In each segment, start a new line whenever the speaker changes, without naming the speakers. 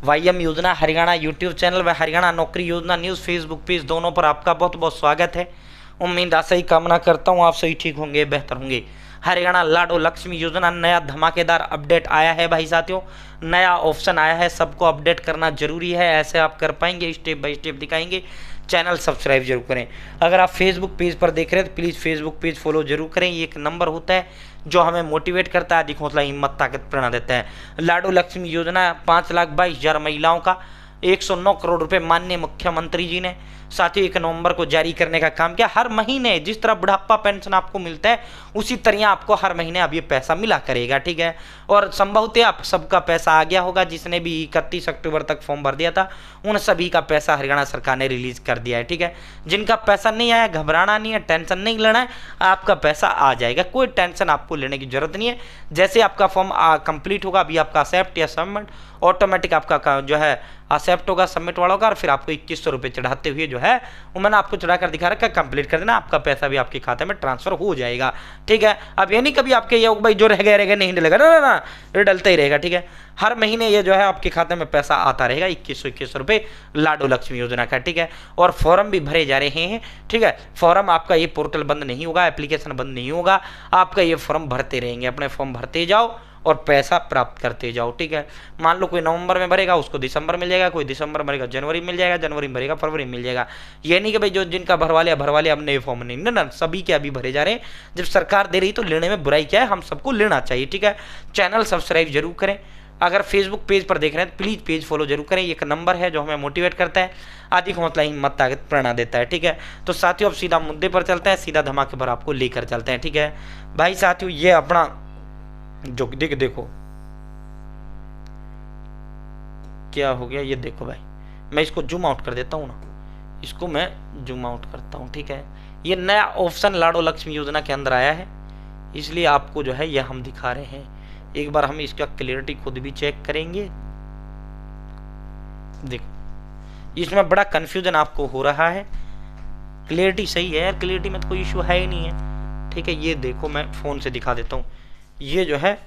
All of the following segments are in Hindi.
वाईएम योजना हरियाणा यूट्यूब चैनल व हरियाणा नौकरी योजना न्यूज़ फेसबुक पेज दोनों पर आपका बहुत बहुत स्वागत है। उम्मीद आशा ही कामना करता हूँ आप सही ठीक होंगे, बेहतर होंगे। हरियाणा लाडो लक्ष्मी योजना नया धमाकेदार अपडेट आया है भाई साथियों, नया ऑप्शन आया है। सबको अपडेट करना जरूरी है, ऐसे आप कर पाएंगे, स्टेप बाय स्टेप दिखाएंगे। चैनल सब्सक्राइब जरूर करें। अगर आप फेसबुक पेज पर देख रहे हैं तो प्लीज़ फेसबुक पेज फॉलो जरूर करें। ये एक नंबर होता है जो हमें मोटिवेट करता है, अधिक हौसला हिम्मत ताकत प्रेरणा देता है। लाडो लक्ष्मी योजना 5,22,000 महिलाओं का 109 करोड़ रुपए माननीय मुख्यमंत्री जी ने साथियों 1 नवंबर को जारी करने का काम किया। हर महीने जिस तरह बुढ़ापा पेंशन आपको मिलता है उसी तरह आपको हर महीने अब ये पैसा मिला करेगा, ठीक है। और संभवतः आप सबका पैसा आ गया होगा, जिसने भी 31 अक्टूबर तक फॉर्म भर दिया था उन सभी का पैसा हरियाणा सरकार ने रिलीज कर दिया है, ठीक है। जिनका पैसा नहीं आया घबराना नहीं है, टेंशन नहीं लेना है, आपका पैसा आ जाएगा, कोई टेंशन आपको लेने की जरूरत नहीं है। जैसे आपका फॉर्म कंप्लीट होगा, अभी आपका एक्सेप्ट या सबमिट ऑटोमेटिक आपका जो है एक्सेप्ट होगा, सबमिट वाला होगा, और फिर आपको 2100 रुपये चढ़ाते हुए जो है वो मैंने आपको चढ़ाकर दिखा रखा है, कंप्लीट कर देना, आपका पैसा भी आपके खाते में ट्रांसफर हो जाएगा, ठीक है। अब ये नहीं कभी आपके ये भाई जो रह गया नहीं डलेगा, ना ये डलता ही रहेगा, ठीक है। हर महीने ये जो है आपके खाते में पैसा आता रहेगा 2100 रुपये लाडो लक्ष्मी योजना का, ठीक है। और फॉर्म भी भरे जा रहे हैं, ठीक है। फॉर्म आपका ये पोर्टल बंद नहीं होगा, एप्लीकेशन बंद नहीं होगा, आपका ये फॉर्म भरते रहेंगे, अपने फॉर्म भरते जाओ और पैसा प्राप्त करते जाओ, ठीक है। मान लो कोई नवंबर में भरेगा उसको दिसंबर मिल जाएगा, कोई दिसंबर में भरेगा जनवरी मिल जाएगा, जनवरी में भरेगा फरवरी मिल जाएगा। ये नहीं कि भाई जो जिनका भरवा लिया अब नए फॉर्म नहीं, ना सभी के अभी भरे जा रहे हैं। जब सरकार दे रही तो लेने में बुराई क्या है, हम सबको लेना चाहिए, ठीक है। चैनल सब्सक्राइब जरूर करें। अगर फेसबुक पेज पर देख रहे हैं तो प्लीज़ पेज फॉलो जरूर करें। एक नंबर है जो हमें मोटिवेट करता है, अधिक हौसला हिम्मत ताकत प्रेरणा देता है, ठीक है। तो साथियों अब सीधा मुद्दे पर चलते हैं, सीधा धमाके पर आपको लेकर चलते हैं, ठीक है। भाई साथियों ये अपना जो देखो क्या हो गया, ये देखो भाई, मैं इसको जूम आउट कर देता हूँ ना, इसको मैं जूम आउट करता हूँ, ठीक है। ये नया ऑप्शन लाडो लक्ष्मी योजना के अंदर आया है, इसलिए आपको जो है ये हम दिखा रहे हैं। एक बार हम इसका क्लियरिटी खुद भी चेक करेंगे। देखो इसमें बड़ा कंफ्यूजन आपको हो रहा है, क्लियरिटी सही है यार, क्लियरिटी में तो कोई इशू है ही नहीं है, ठीक है। ये देखो मैं फोन से दिखा देता हूँ। ये जो है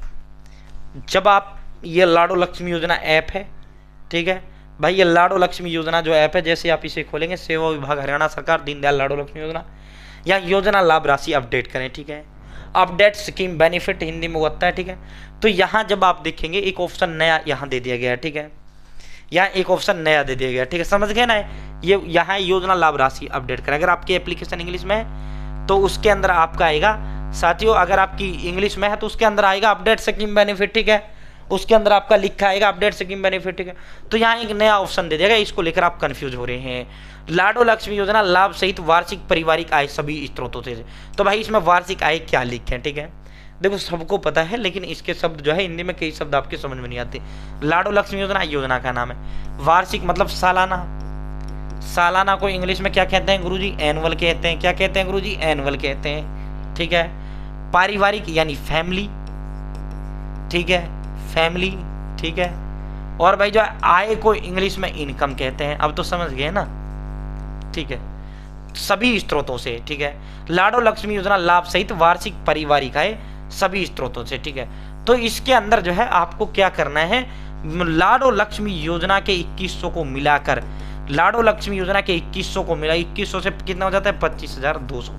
जब आप ये लाडो लक्ष्मी योजना ऐप है, ठीक है भाई, ये लाडो लक्ष्मी योजना जो ऐप है, जैसे आप इसे खोलेंगे सेवा विभाग हरियाणा सरकार दीनदयाल लाडो लक्ष्मी योजना, या योजना लाभ राशि अपडेट करें, ठीक है। अपडेट स्कीम बेनिफिट हिंदी में होता है, ठीक है। तो यहाँ जब आप देखेंगे एक ऑप्शन नया यहाँ दे दिया गया है, ठीक है। यहाँ एक ऑप्शन नया दे दिया गया, ठीक है, समझ गए ना। ये यहाँ योजना लाभ राशि अपडेट करें। अगर आपकी एप्लीकेशन इंग्लिश में है तो उसके अंदर आपका आएगा साथियों, अगर आपकी इंग्लिश में है तो उसके अंदर आएगा अपडेट स्कीम बेनिफिट, ठीक है। उसके अंदर आपका लिखा आएगा अपडेट स्कीम बेनिफिट, ठीक है। तो यहाँ एक नया ऑप्शन दे देगा, इसको लेकर आप कंफ्यूज हो रहे हैं। लाडो लक्ष्मी योजना लाभ सहित वार्षिक पारिवारिक आय सभी स्रोतों से। तो भाई इसमें वार्षिक आय क्या लिखे, ठीक है। देखो सबको पता है, लेकिन इसके शब्द जो है हिंदी में कई शब्द आपके समझ में नहीं आते। लाडो लक्ष्मी योजना योजना का नाम है, वार्षिक मतलब सालाना। सालाना को इंग्लिश में क्या कहते हैं गुरुजी, एनुअल कहते हैं। क्या कहते हैं गुरुजी, एनुअल कहते हैं, ठीक है। पारिवारिक यानी फैमिली, ठीक है, फैमिली, ठीक है। और भाई जो आय को इंग्लिश में इनकम कहते हैं, अब तो समझ गए ना, ठीक है, सभी स्रोतों से, ठीक है। लाडो लक्ष्मी योजना लाभ सहित वार्षिक पारिवारिक आय सभी स्रोतों से, ठीक है। तो इसके अंदर जो है आपको क्या करना है, लाडो लक्ष्मी योजना के 2100 को मिलाकर, लाडो लक्ष्मी योजना के 2100 को मिला, 2100 से कितना हो जाता है 25,200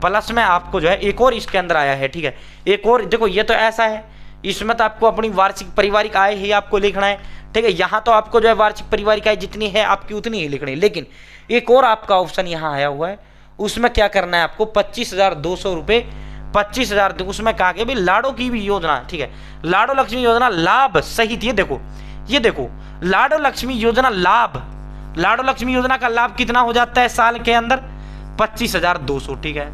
प्लस में आपको जो है एक और इसके अंदर आया है, ठीक है। एक और देखो, ये तो ऐसा है, इसमें तो आपको अपनी वार्षिक पारिवारिक आय ही आपको लिखना है, ठीक है। यहाँ तो आपको जो है वार्षिक पारिवारिक आय जितनी है आपकी उतनी ही लिखनी है, लेकिन एक और आपका ऑप्शन यहाँ आया हुआ है, उसमें क्या करना है आपको 25,200 रुपये, 25,000, उसमें कहा कि भाई लाडो की भी योजना, ठीक है, लाडो लक्ष्मी योजना लाभ सहित, ये देखो लाडो लक्ष्मी योजना लाभ, लाडो लक्ष्मी योजना का लाभ कितना हो जाता है साल के अंदर 25,200, ठीक है।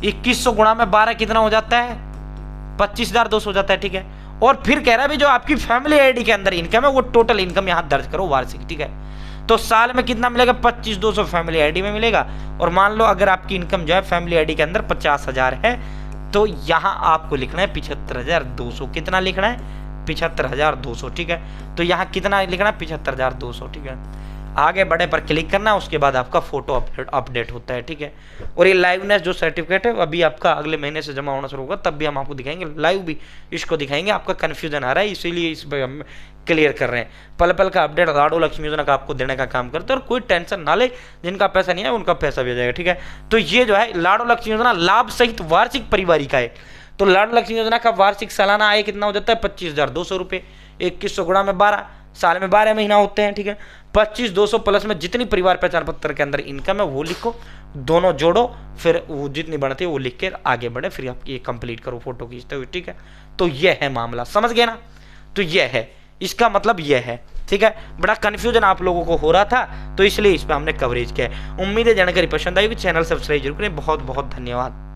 2100 गुणा में 12 कितना हो जाता है 25,200 हो जाता है, ठीक है। और फिर कह रहा है भी जो आपकी फैमिली आईडी के अंदर इनकम है वो टोटल इनकम यहाँ दर्ज करो वार्षिक, ठीक है। तो साल में कितना मिलेगा 25,200 फैमिली आईडी में मिलेगा। और मान लो अगर आपकी इनकम जो है फैमिली आईडी के अंदर 50,000 है तो यहाँ आपको लिखना है 75,200। कितना लिखना है 75,200, ठीक है। तो यहाँ कितना लिखना है 75,200, ठीक है। आगे बढ़े पर क्लिक करना, उसके बाद आपका फोटो अपडेट होता है, ठीक है। और ये लाइवनेस जो सर्टिफिकेट है अभी आपका अगले महीने से जमा होना शुरू होगा, तब भी हम आपको दिखाएंगे, लाइव भी इसको दिखाएंगे। आपका कन्फ्यूजन आ रहा है इसीलिए इस क्लियर कर रहे हैं। पल पल का अपडेट लाडो लक्ष्मी योजना का आपको देने का काम करते हैं, और कोई टेंशन ना ले, जिनका पैसा नहीं है उनका पैसा भी हो जाएगा, ठीक है। तो ये जो है लाडो लक्ष्मी योजना लाभ सहित वार्षिक पारिवारिक आय। तो लाडो लक्ष्मी योजना का वार्षिक सालाना आय कितना हो जाता है? 25,200 रुपये। 2100 गुणा में 12, साल में 12 महीना होते हैं, ठीक है। 25,200 प्लस में जितनी परिवार पहचान पत्र के अंदर इनकम है वो लिखो, दोनों जोड़ो, फिर वो जितनी बढ़ती है वो लिख के आगे बढ़े, फिर आप ये कंप्लीट करो फोटो खींचते हुए, ठीक है। तो ये है मामला, समझ गए ना? तो ये है, इसका मतलब ये है, ठीक है। बड़ा कंफ्यूजन आप लोगों को हो रहा था, तो इसलिए इस पर हमने कवरेज किया है। उम्मीद है जानकारी पसंद आई होगी। चैनल सब्सक्राइब जरूर करें। बहुत बहुत धन्यवाद।